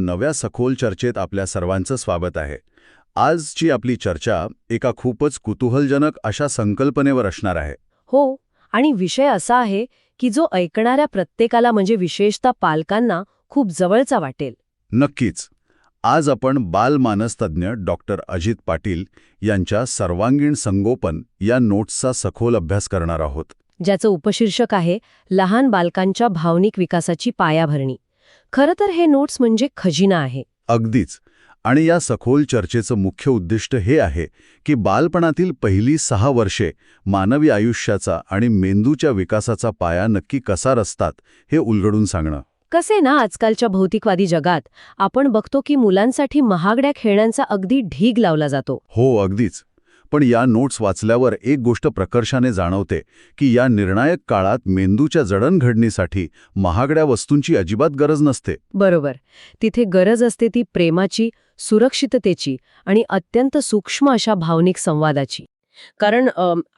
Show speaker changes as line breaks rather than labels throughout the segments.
नव्या सखोल चर्चेत आपल्या सर्वांचं स्वागत आहे. आजची आपली चर्चा एका खूपच कुतूहलजनक अशा संकल्पनेवर असणार आहे.
हो, आणि विषय असा आहे की जो ऐकणाऱ्या प्रत्येकाला म्हणजे विशेषतः पालकांना खूप जवळचा वाटेल.
नक्कीच. आज आपण बालमानसतज्ञ डॉक्टर अजित पाटील यांच्या सर्वांगीण संगोपन या नोट्सचा सखोल अभ्यास करणार आहोत.
ज्याचं उपशीर्षक आहे लहान बालकांच्या भावनिक विकासाची पायाभरणी. खरं तर हे नोट्स म्हणजे खजिना आहे.
अगदीच. आणि या सखोल चर्चेचं मुख्य उद्दिष्ट हे आहे की बालपणातील पहिली 6 वर्षे मानवी आयुष्याचा आणि मेंदूच्या विकासाचा पाया नक्की कसा रचतात हे उलगडून सांगणं.
कसे ना, आजकालच्या भौतिकवादी जगात आपण बघतो की मुलांसाठी महागड्या खेळण्यांचा अगदी ढीग लावला जातो.
हो, अगदीच. पण या नोट्स वाचल्यावर एक गोष्ट प्रकर्षाने जाणवते की या निर्णायक काळात मेंदूच्या जडणघडणीसाठी महागड्या वस्तूंची अजिबात गरज नसते.
बरोबर. तिथे गरज असते ती प्रेमाची, सुरक्षिततेची आणि अत्यंत सूक्ष्म अशा भावनिक संवादाची. कारण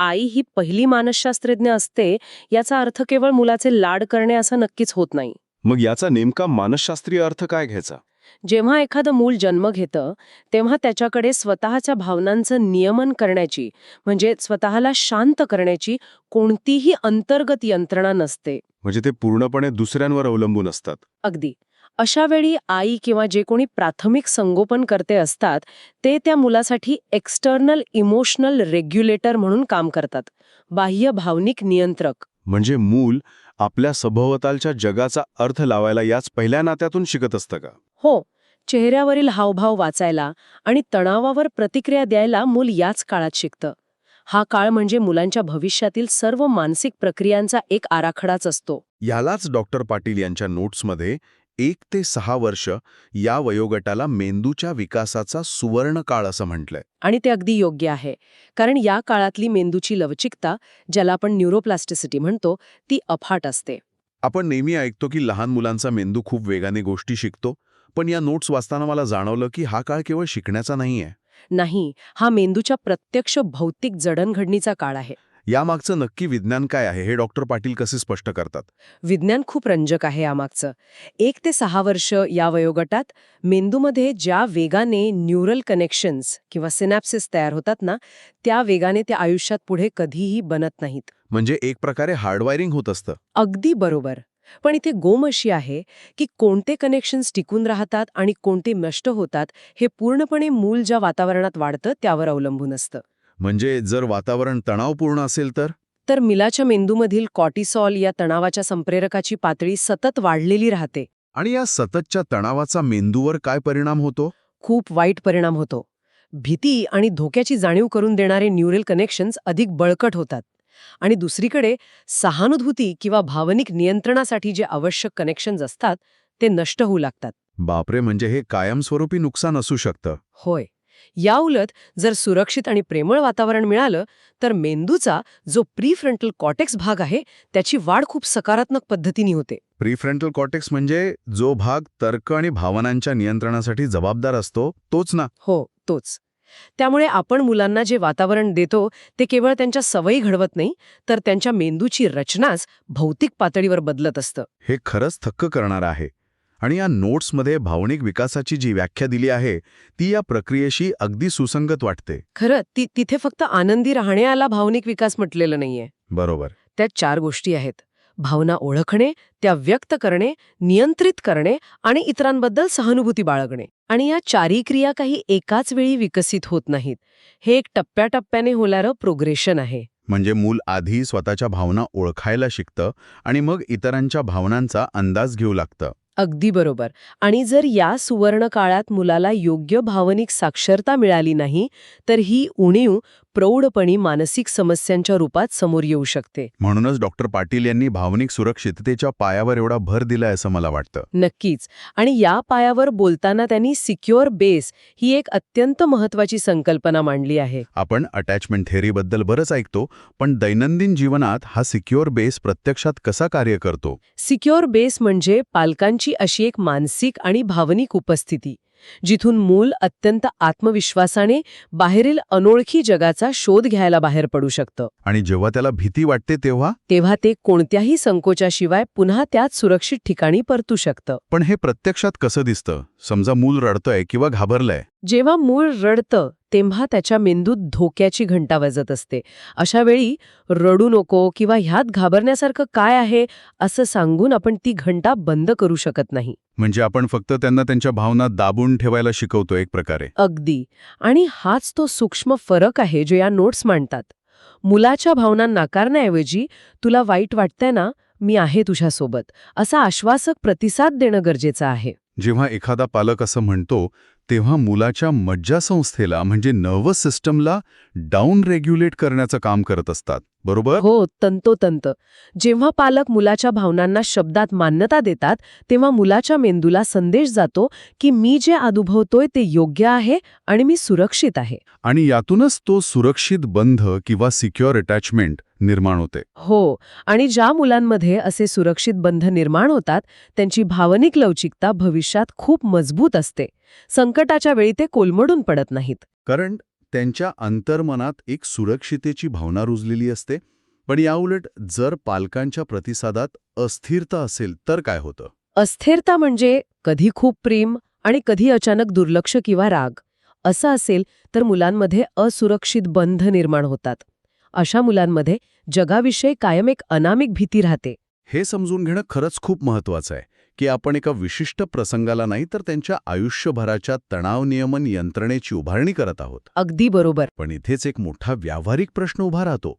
आई ही पहिली मानसशास्त्रज्ञ असते याचा अर्थ केवळ मुलाचे लाड करणे असं नक्कीच होत नाही.
मग याचा नेमका मानसशास्त्रीय अर्थ काय घ्यायचा?
जेव्हा एखादं मूल जन्म घेतं तेव्हा त्याच्याकडे स्वतःच्या भावनांचं नियमन करण्याची, म्हणजे स्वतःला शांत करण्याची कोणतीही अंतर्गत यंत्रणा नसते.
म्हणजे ते पूर्णपणे दुसऱ्यांवर अवलंबून असतात.
अगदी. अशा वेळी आई किंवा जे कोणी प्राथमिक संगोपन करते असतात ते त्या मुलासाठी एक्सटर्नल इमोशनल रेग्युलेटर म्हणून काम करतात, बाह्य भावनिक नियंत्रक.
म्हणजे मूल आपल्या सभोवतालच्या जगाचा अर्थ लावायला याच पहिल्या नात्यातून शिकत असतं का?
हो, चेहऱ्यावरील हावभाव वाचायला आणि तणावावर प्रतिक्रिया द्यायला मूल याच काळात शिकतं. हा काळ म्हणजे मुलांच्या भविष्यातील सर्व मानसिक प्रक्रियांचा एक आराखडाच असतो.
यालाच डॉक्टर पाटील यांच्या नोट्समध्ये 1 ते 6 वर्ष या वयोगटाला मेंदूच्या विकासाचा सुवर्ण काळ असं म्हटलंय.
आणि ते अगदी योग्य आहे, कारण या काळातली मेंदूची लवचिकता, ज्याला आपण न्यूरोप्लास्टिसिटी म्हणतो, ती अफाट असते.
आपण नेहमी ऐकतो की लहान मुलांचा मेंदू खूप वेगाने गोष्टी शिकतो, पण या नोट्स वाचताना मला जाणवलं की हा काळ केवळ शिकण्याचा नाहीये.
नाही, हा मेंदूच्या प्रत्यक्ष भौतिक जडणघडणीचा काळ आहे.
यामागचं नक्की विज्ञान काय आहे हे डॉक्टर पाटील कसे स्पष्ट करतात?
विज्ञान खूप रंजक आहे यामागचं. 1 ते 6 वर्ष या वयोगटात मेंदूमध्ये ज्या वेगाने न्यूरल कनेक्शन्स किंवा सिनॅप्सिस तयार होतात ना, त्या वेगाने त्या आयुष्यात पुढे कधीही बनत नाहीत.
म्हणजे एक प्रकारे हार्डवायरिंग होत असतं.
अगदी बरोबर. पण इथे गोम अशी आहे की कोणते कनेक्शन्स टिकून राहतात आणि कोणते नष्ट होतात हे पूर्णपणे मूल ज्या वातावरणात वाढतं त्यावर अवलंबून असतं.
म्हणजे जर वातावरण तणावपूर्ण असेल तर
मिलाच्या मेंदूमधील कॉर्टिसॉल या तणावाच्या संप्रेरकाची पातळी सतत वाढलेली राहते.
आणि या सततच्या तणावाचा मेंदूवर काय परिणाम होतो?
खूप वाईट परिणाम होतो. भीती आणि धोक्याची जाणीव करून देणारे न्यूरल कनेक्शन्स अधिक बळकट होतात. आणि दुसरीकडे सहानुभूती किंवा भावनिक नियंत्रणासाठी जे आवश्यक कनेक्शन्स असतात ते नष्ट होऊ लागतात.
बापरे, म्हणजे हे कायमस्वरूपी नुकसान असू शकतं.
होय. याउलट जर सुरक्षित आणि प्रेमळ वातावरण मिळालं तर मेंदूचा जो प्रीफ्रंटल कॉर्टेक्स भाग आहे त्याची वाढ खूप सकारात्मक पद्धतीने होते.
प्रीफ्रंटल कॉर्टेक्स म्हणजे जो भाग तर्क आणि भावनांच्या नियंत्रणासाठी जबाबदार असतो तोच ना?
हो, तोच. त्यामुळे आपण मुलांना जे वातावरण देतो ते केवळ त्यांच्या सवयी घडवत नाही, तर त्यांच्या मेंदूची रचनाच भौतिक पातळीवर बदलत असतं.
हे खरंच थक्क करणार आहे. आणि या नोट्समध्ये भावनिक विकासाची जी व्याख्या दिली आहे ती या प्रक्रियेशी अगदी सुसंगत वाटते.
खरं तिथे फक्त आनंदी राहण्याला भावनिक विकास म्हटलेलं नाहीये.
बरोबर.
त्यात 4 गोष्टी आहेत: भावना ओळखणे, त्या व्यक्त करणे, नियंत्रित करणे आणि इतरांबद्दल सहानुभूती बाळगणे. आणि या 4ही क्रिया काही एकाच वेळी विकसित होत नाहीत. हे एक टप्प्याटप्प्याने होणारं प्रोग्रेशन आहे.
म्हणजे मूल आधी स्वतःच्या भावना ओळखायला शिकतं आणि मग इतरांच्या भावनांचा अंदाज घेऊ लागतं.
अगदी बरोबर. आणि जर या सुवर्ण काळात मुलाला योग्य भावनिक साक्षरता मिळाली नाही तर ही उणीव प्रौढपणी मानसिक समस्यांच्या रूपात समोर येऊ शकते.
म्हणूनच डॉक्टर पाटील यांनी भावनिक सुरक्षिततेच्या पायावर एवढा भर दिलाय असं मला वाटतं.
नक्कीच. आणि या पायावर बोलताना त्यांनी सिक्युअर बेस ही एक अत्यंत महत्वाची संकल्पना मांडली आहे.
आपण अटॅचमेंट थेअरीबद्दल बरंच ऐकतो, पण दैनंदिन जीवनात हा सिक्युअर बेस प्रत्यक्षात कसा कार्य करतो?
सिक्युअर बेस म्हणजे पालकांची अशी एक मानसिक आणि भावनिक उपस्थिती जिथून मूल अत्यंत आत्मविश्वासाने बाहेरील अनोळखी जगाचा शोध घ्यायला बाहेर पडू शकतं.
आणि जेव्हा त्याला भीती वाटते
तेव्हा ते कोणत्याही संकोचाशिवाय पुन्हा त्याच सुरक्षित ठिकाणी परतू शकतं.
पण हे प्रत्यक्षात कसं दिसतं? समजा मूल रडतंय किंवा घाबरलंय,
जेव्हा मूल रडतं तेव्हा त्याच्या मेंदूत धोक्याची घंटा वाजत असते. अशा वेळी रडू नको किंवा ह्यात घाबरण्यासारखं काय आहे असं सांगून आपण ती घंटा बंद करू शकत नाही.
म्हणजे आपण फक्त त्यांना त्यांच्या भावना दाबून ठेवायला शिकवतो एक प्रकारे.
अगदी. आणि हाच तो सूक्ष्म फरक आहे जो या नोट्स मांडतात. मुलाच्या भावना नाकारण्याऐवजी तुला वाईट वाटतंय ना, मी आहे तुझ्यासोबत, असा आश्वासक प्रतिसाद देणं गरजेचं आहे.
जेव्हा एखादा पालक असं म्हणतो तेव्हा मुलाच्या मज्जासंस्थेला म्हणजे नर्वस सिस्टमला डाऊन रेग्युलेट करण्याचं काम करत असतात, बरोबर?
हो, तंतोतंत. जेव्हा पालक मुलाच्या भावनांना शब्दात मान्यता देतात तेव्हा मुलाच्या मेंदूला संदेश जातो की मी जे अनुभवतोय ते योग्य आहे आणि मी सुरक्षित आहे.
आणि यातूनच तो सुरक्षित बंध किंवा सिक्युअर अटॅचमेंट निर्माण होते.
हो, आणि ज्या मुलांमध्ये असे सुरक्षित बंध निर्माण होतात त्यांची भावनिक लवचिकता भविष्यात खूप मजबूत असते. संकटाच्या वेळी ते कोलमडून पडत नाहीत.
कारण त्यांच्या अंतर्मनात एक सुरक्षितेची भावना रुजलेली असते. पण याउलट जर पालकांच्या प्रतिसादात अस्थिरता असेल तर काय होतं?
अस्थिरता म्हणजे कधी खूप प्रेम आणि कधी अचानक दुर्लक्ष किंवा राग. असं असेल तर मुलांमध्ये असुरक्षित बंध निर्माण होतात. अशा मुलांमध्ये जगाविषयी कायम एक अनामिक भीती राहते.
हे समजून घेणं खरंच खूप महत्वाचं आहे की आपण एका विशिष्ट प्रसंगाला नाही तर त्यांच्या आयुष्यभराच्या तणाव नियमन यंत्रणेची उभारणी करत आहोत.
अगदी बरोबर.
पण इथेच एक मोठा व्यावहारिक प्रश्न उभा राहतो.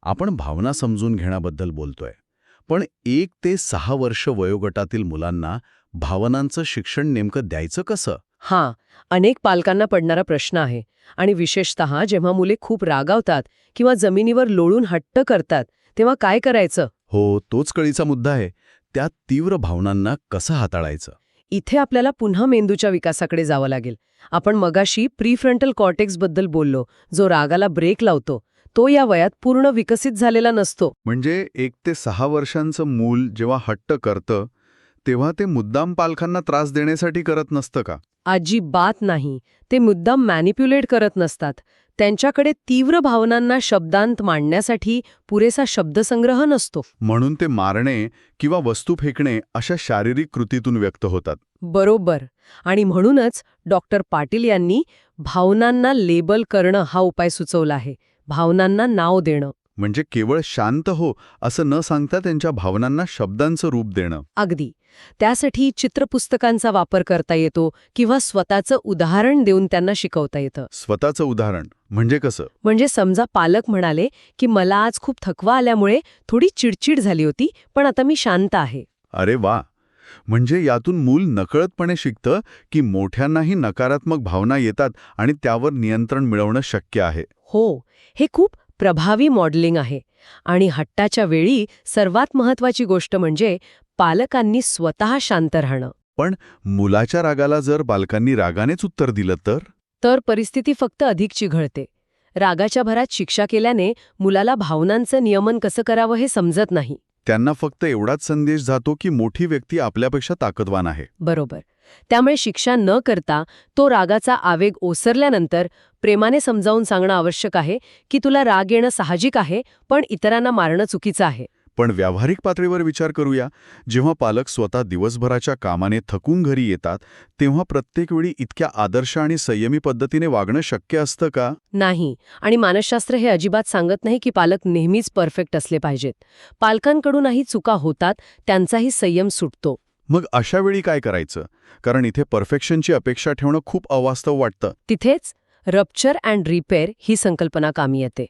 आपण भावना समजून घेण्याबद्दल बोलतोय, पण 1 ते 6 वर्ष वयोगटातील मुलांना भावनांचं शिक्षण नेमकं द्यायचं कसं?
हां, अनेक पालकांना पडणारा प्रश्न आहे. आणि विशेषतः जेव्हा मुले खूप रागावतात किंवा जमिनीवर लोळून हट्ट करतात तेव्हा काय करायचं?
हो, तोच कळीचा मुद्दा आहे. त्या तीव्र भावनांना कसं हाताळायचं?
इथे आपल्याला पुन्हा मेंदूच्या विकासाकडे जावं लागेल. आपण मगाशी प्रीफ्रंटल कॉर्टेक्सबद्दल बोललो, जो रागाला ब्रेक लावतो. तो या वयात पूर्ण विकसित झालेला नसतो.
म्हणजे 1 ते 6 वर्षांचं मूल जेव्हा हट्ट करतं तेव्हा ते मुद्दाम पालकांना त्रास देण्यासाठी करत नसतं का?
अजिबात नाही. ते मुद्दाम मॅनिप्युलेट करत नसतात. त्यांच्याकडे तीव्र भावनांना शब्दांत मांडण्यासाठी पुरेसा शब्दसंग्रह नसतो.
म्हणून ते मारणे किंवा वस्तू फेकणे अशा शारीरिक कृतीतून व्यक्त होतात.
बरोबर. आणि म्हणूनच डॉक्टर पाटील यांनी भावनांना लेबल करणं हा उपाय सुचवला आहे. भावनांना नाव देणं.
म्हणजे केवळ शांत हो असं न सांगता त्यांच्या भावनांना शब्दांचं रूप देणं.
अगदी. त्यासाठी चित्रपुस्तकांचा वापर करता येतो किंवा स्वतःचं उदाहरण देऊन त्यांना शिकवता येतं.
स्वतःचं उदाहरण म्हणजे कसं?
म्हणजे समजा पालक म्हणाले की मला आज खूप थकवा आल्यामुळे थोडी चिडचिड झाली होती, पण आता मी शांत आहे.
अरे वा! म्हणजे यातून मूल नकळतपणे शिकतं की मोठ्यांनाही नकारात्मक भावना येतात आणि त्यावर नियंत्रण मिळवणं शक्य आहे.
हो, हे खूप प्रभावी मॉडेलिंग आहे. आणि हट्टाच्या वेळी सर्वात महत्वाची गोष्ट म्हणजे पालकांनी स्वतः शांत राहणं.
पण मुलाच्या रागाला जर पालकांनी रागानेच उत्तर दिलं तर
परिस्थिती फक्त अधिक चिघळते. रागाच्या भरात शिक्षा केल्याने मुलाला भावनांचं नियमन कसं करावं हे समजत नाही.
त्यांना फक्त एवढाच संदेश जातो की मोठी व्यक्ती आपल्यापेक्षा ताकदवान आहे.
बरोबर. त्यामुळे शिक्षा न करता तो रागाचा आवेग ओसरल्यानंतर प्रेमाने समजावून सांगणं आवश्यक आहे की तुला राग येणं साहजिक आहे, पण इतरांना मारणं चुकीचं आहे.
पण व्यावहारिक पातळीवर विचार करूया. जेव्हा पालक स्वतः दिवसभराच्या कामाने थकून घरी येतात तेव्हा प्रत्येक वेळी इतक्या आदर्श आणि संयमी पद्धतीने वागणं शक्य असतं का?
नाही. आणि मानसशास्त्र हे अजिबात सांगत नाही की पालक नेहमीच परफेक्ट असले पाहिजेत. पालकांकडूनही चुका होतात, त्यांचाही संयम सुटतो.
मग अशा वेळी काय करायचं? कारण इथे परफेक्शनची अपेक्षा ठेवणं खूप अवास्तव वाटतं.
तिथेच रप्चर अँड रिपेअर ही संकल्पना कामी येते.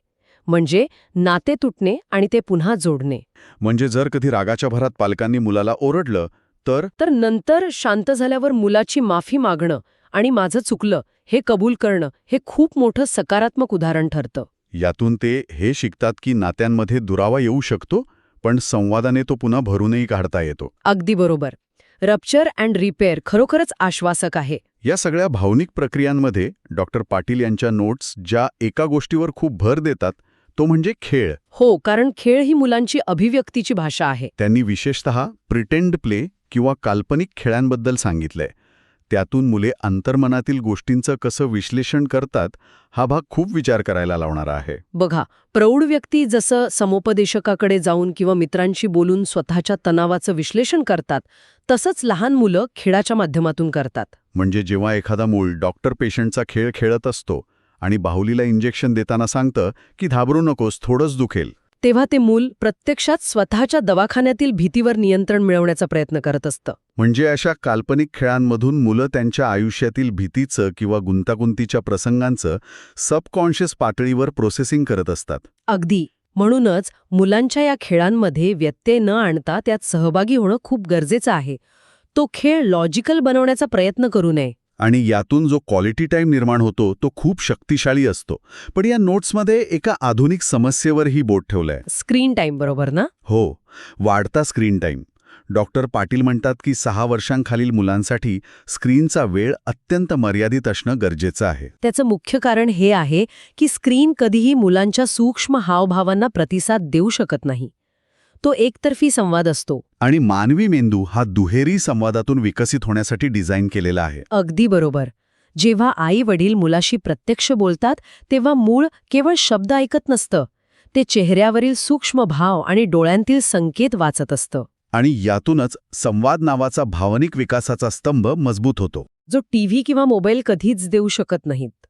म्हणजे नाते तुटणे आणि ते पुन्हा जोडणे.
म्हणजे जर कधी रागाच्या भरात पालकांनी मुलाला ओरडलं तर
नंतर शांत झाल्यावर मुलाची माफी मागणं आणि माझं चुकलं हे कबूल करणं हे खूप मोठं सकारात्मक उदाहरण ठरतं.
यातून ते हे शिकतात की नात्यांमध्ये दुरावा येऊ शकतो, पण संवादाने तो पुन्हा भरूनही काढता येतो.
अगदी बरोबर. रप्चर अँड रिपेअर खरोखरच आश्वासक आहे.
या सगळ्या भावनिक प्रक्रियांमध्ये डॉक्टर पाटील यांच्या नोट्स ज्या एका गोष्टीवर खूप भर देतात तो म्हणजे खेळ.
हो, कारण खेळ ही मुलांची अभिव्यक्तीची भाषा आहे.
त्यांनी विशेषतः प्रिटेंड प्ले किंवा काल्पनिक खेळांबद्दल सांगितलंय. त्यातून मुले अंतर्मनातील गोष्टींचं कसं विश्लेषण करतात हा भाग खूप विचार करायला लावणारा आहे.
बघा, प्रौढ व्यक्ती जसं समुपदेशकाकडे जाऊन किंवा मित्रांशी बोलून स्वतःच्या तणावाचं विश्लेषण करतात, तसंच लहान मुलं खेळाच्या माध्यमातून करतात.
म्हणजे जेव्हा एखादा मूल डॉक्टर पेशंटचा खेळ खेळत असतो आणि बाहुलीला इंजेक्शन देताना सांगतं की घाबरू नकोस, थोडंच दुखेल,
तेव्हा ते मूल प्रत्यक्षात स्वतःच्या दवाखान्यातील भीतीवर नियंत्रण मिळवण्याचा प्रयत्न करत असतं.
म्हणजे अशा काल्पनिक खेळांमधून मुलं त्यांच्या आयुष्यातील भीतीचं किंवा गुंतागुंतीच्या प्रसंगांचं सबकॉन्शियस पातळीवर प्रोसेसिंग करत असतात.
अगदी. म्हणूनच मुलांच्या या खेळांमध्ये व्यत्यय न आणता त्यात सहभागी होणं खूप गरजेचं आहे. तो खेळ लॉजिकल बनवण्याचा प्रयत्न करू नये.
आणि यातून जो क्वालिटी टाईम निर्माण होतो तो खूप शक्तिशाली असतो. पण या नोट्समध्ये एका आधुनिक समस्येवरही बोट ठेवलंय.
स्क्रीन टाईम, बरोबर ना?
हो, वाढता स्क्रीन टाईम. डॉक्टर पाटील म्हणतात की 6 वर्षांखालील मुलांसाठी स्क्रीनचा वेळ अत्यंत मर्यादित असणं गरजेचं आहे.
त्याचं मुख्य कारण हे आहे की स्क्रीन कधीही मुलांच्या सूक्ष्म हावभावांना प्रतिसाद देऊ शकत नाही. तो एकतर्फी संवाद असतो.
आणि मानवी मेंदू हा दुहेरी संवादातून विकसित होण्यासाठी डिझाईन केलेला आहे.
अगदी बरोबर. जेव्हा आई वडील मुलाशी प्रत्यक्ष बोलतात तेव्हा मूळ केवळ शब्द ऐकत नसतं, ते चेहऱ्यावरील सूक्ष्म भाव आणि डोळ्यांतील संकेत वाचत असतं.
आणि यातूनच संवाद नावाचा भावनिक विकासाचा स्तंभ मजबूत होतो,
जो टीव्ही किंवा मोबाईल कधीच देऊ शकत नाहीत.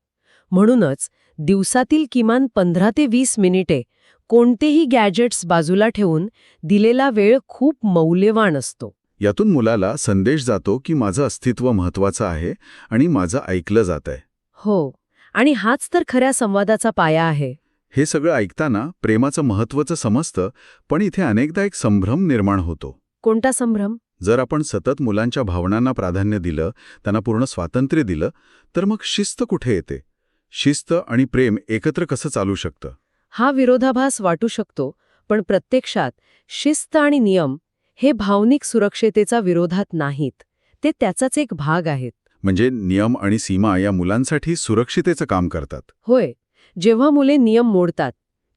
म्हणूनच दिवसातील किमान 15 ते 20 मिनिटे कोणतेही गॅजेट्स बाजूला ठेवून दिलेला वेळ खूप मौल्यवान असतो.
यातून मुलाला संदेश जातो की माझं अस्तित्व महत्वाचं आहे आणि माझं ऐकलं जात आहे.
हो, आणि हाच तर खऱ्या संवादाचा पाया आहे.
हे सगळं ऐकताना प्रेमाचं महत्त्वाचं समजतं, पण इथे अनेकदा एक संभ्रम निर्माण होतो.
कोणता संभ्रम?
जर आपण सतत मुलांच्या भावनांना प्राधान्य दिलं, त्यांना पूर्ण स्वातंत्र्य दिलं, तर मग शिस्त कुठे येते? शिस्त आणि प्रेम एकत्र कसं चालू शकतं?
हा विरोधाभास वाटू शकतो, पण प्रत्यक्षात शिस्त आणि नियम हे भावनिक सुरक्षितेचा विरोधात नाहीत. ते त्याचाच एक भाग आहेत.
म्हणजे नियम आणि सीमा या मुलांसाठी सुरक्षितेचं काम करतात.
होय, जेव्हा मुले नियम मोडतात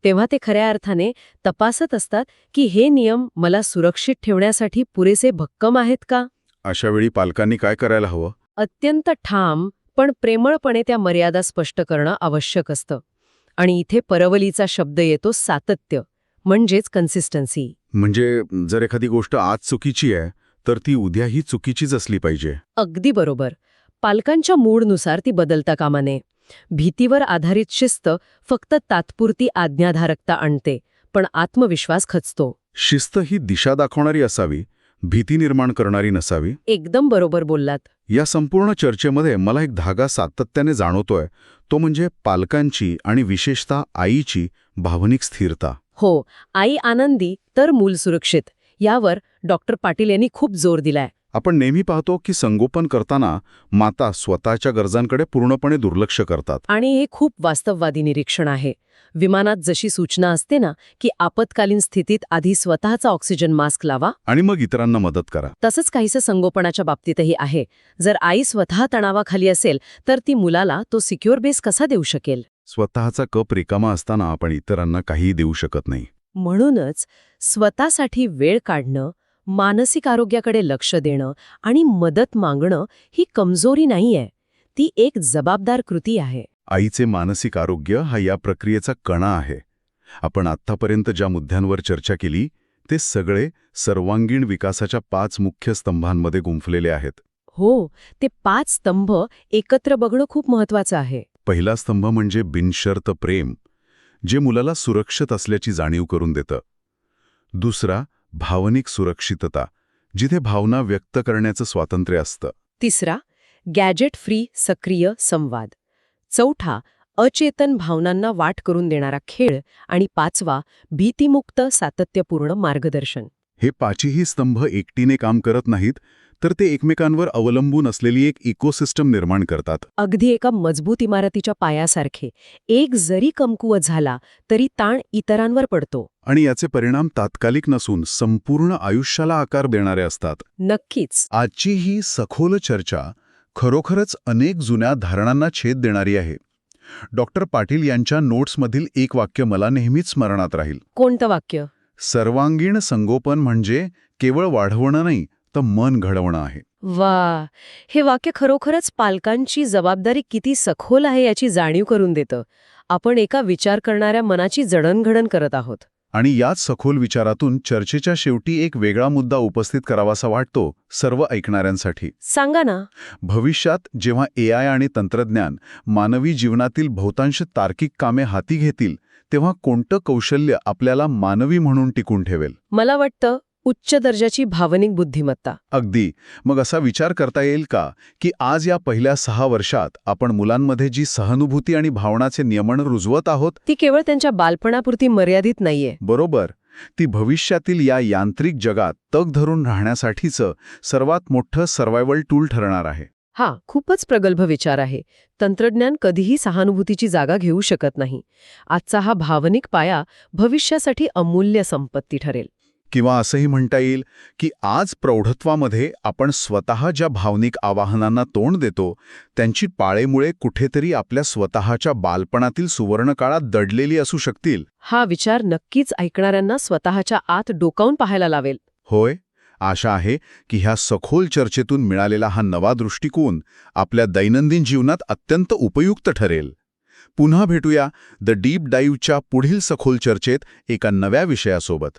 तेव्हा ते खऱ्या अर्थाने तपासत असतात की हे नियम मला सुरक्षित ठेवण्यासाठी पुरेसे भक्कम आहेत का?
अशावेळी पालकांनी काय करायला हवं?
अत्यंत ठाम पण प्रेमळपणे त्या मर्यादा स्पष्ट करणं आवश्यक असतं. आणि इथे परवलीचा शब्द येतो, सातत्य, म्हणजेच कन्सिस्टन्सी.
म्हणजे जर एखादी गोष्ट आज चुकीची आहे तर ती उद्याही चुकीचीच असली पाहिजे.
अगदी बरोबर. पालकांच्या मूडनुसार ती बदलता कामा नये. भीतीवर आधारित शिस्त फक्त तात्पुरती आज्ञाधारकता आणते, पण आत्मविश्वास खचतो.
शिस्त ही दिशा दाखवणारी असावी, भीती निर्माण करणारी नसावी.
एकदम बरोबर बोललात.
या संपूर्ण चर्चेमध्ये मला एक धागा सातत्याने जाणवतोय, तो म्हणजे पालकांची आणि विशेषतः आईची भावनिक स्थिरता.
हो, आई आनंदी तर मूल सुरक्षित, यावर डॉक्टर पाटील यांनी खूप जोर दिलाय.
आपण नेहमी पाहतो की संगोपन करताना माता स्वतःच्या गरजांकडे पूर्णपणे दुर्लक्ष करतात.
आणि हे खूप वास्तववादी निरीक्षण आहे. विमानात जशी सूचना असते ना की आपत्कालीन स्थितीत आधी स्वतःचा ऑक्सिजन मास्क लावा
आणि मग इतरांना मदत करा,
तसंच काहीसं संगोपनाच्या बाबतीतही आहे. जर आई स्वतः तणावाखाली असेल तर ती मुलाला तो सिक्युअर बेस कसा देऊ शकेल?
स्वतःचा कप रिकामा असताना आपण इतरांना काहीही देऊ शकत नाही.
म्हणूनच स्वतःसाठी वेळ काढणं, मानसिक आरोग्याकडे लक्ष देणं आणि मदत मागणं ही कमजोरी नाहीये, ती एक जबाबदार कृती आहे.
आईचे मानसिक आरोग्य हा या प्रक्रियेचा कणा आहे. आपण आत्तापर्यंत ज्या मुद्द्यांवर चर्चा केली ते सगळे सर्वांगीण विकासाच्या 5 मुख्य स्तंभांमध्ये गुंफलेले आहेत.
हो, ते 5 स्तंभ एकत्र बघणं खूप महत्वाचं आहे.
पहिला स्तंभ म्हणजे बिनशर्त प्रेम, जे मुलाला सुरक्षित असल्याची जाणीव करून देतं. दुसरा, भावनिक सुरक्षितता, जिथे भावना व्यक्त करण्याचं स्वातंत्र्य असतं.
तिसरा, गॅजेट फ्री सक्रिय संवाद. चौथा, अचेतन भावनांना वाट करून देणारा खेळ. आणि 5वा, भीतीमुक्त सातत्यपूर्ण मार्गदर्शन.
हे 5ही स्तंभ एकटीने काम करत नाहीत, तर ते एकमेकांवर अवलंबून असलेली एक इकोसिस्टम निर्माण करतात.
अगदी एका मजबूत इमारतीच्या पायासारखे. एक जरी कमकुवत झाला तरी ताण इतरांवर पडतो.
आणि याचे परिणाम तात्कालिक नसून संपूर्ण आयुष्याला आकार देणारे असतात.
नक्कीच.
आजची ही सखोल चर्चा खरोखरच अनेक जुन्या धारणांना छेद देणारी आहे. डॉक्टर पाटील यांच्या नोट्समधील एक वाक्य मला नेहमीच स्मरणात राहील.
कोणतं वाक्य?
सर्वांगीण संगोपन म्हणजे केवळ वाढवणं नाही, तर मन घडवणं आहे.
वा, हे वाक्य खरोखरच पालकांची जबाबदारी किती सखोल आहे याची जाणीव करून देतं. आपण एका विचार करणाऱ्या मनाची जडणघडण करत आहोत.
आणि याच सखोल विचारातून चर्चेच्या शेवटी एक वेगळा मुद्दा उपस्थित करावासा वाटतो सर्व ऐकणाऱ्यांसाठी.
सांगा ना.
भविष्यात जेव्हा AI आणि तंत्रज्ञान मानवी जीवनातील बहुतांश तार्किक कामे हाती घेतील, तेव्हा कोणतं कौशल्य आपल्याला मानवी म्हणून टिकून ठेवेल?
मला वाटतं उच्च दर्जाची भावनिक बुद्धिमत्ता.
अगदी. मग असा विचार करता येईल का की आज या पहिल्या 6 वर्षात आपण मुलांमध्ये जी सहानुभूती आणि भावनाचे नियमन रुजवत आहोत,
ती केवळ त्यांच्या बालपणापुरती मर्यादित नाहीये.
बरोबर, ती भविष्यातील या यांत्रिक जगात तग धरून राहण्यासाठीचं सर्वात मोठं सर्व्हायव्हल टूल ठरणार आहे.
खूपच प्रगल्भ विचार आहे. तंत्रज्ञान कधीही सहानुभूतीची जागा घेऊ शकत नाही. आजचा हा भावनिक पाया भविष्यासाठी अमूल्य संपत्ती ठरेल.
किंवा असंही म्हणता येईल की आज प्रौढत्वामध्ये आपण स्वतः ज्या भावनिक आवाहनांना तोंड देतो, त्यांची पाळेमुळे कुठेतरी आपल्या स्वतःच्या बालपणातील सुवर्णकाळात दडलेली असू शकतील.
हा विचार नक्कीच ऐकणाऱ्यांना स्वतःच्या आत डोकावून पाहायला लावेल.
होय, आशा आहे की ह्या सखोल चर्चेतून मिळालेला हा नवा दृष्टिकोन आपल्या दैनंदिन जीवनात अत्यंत उपयुक्त ठरेल. पुन्हा भेटूया द डीप डाईव्हच्या पुढील सखोल चर्चेत एका नव्या विषयासोबत.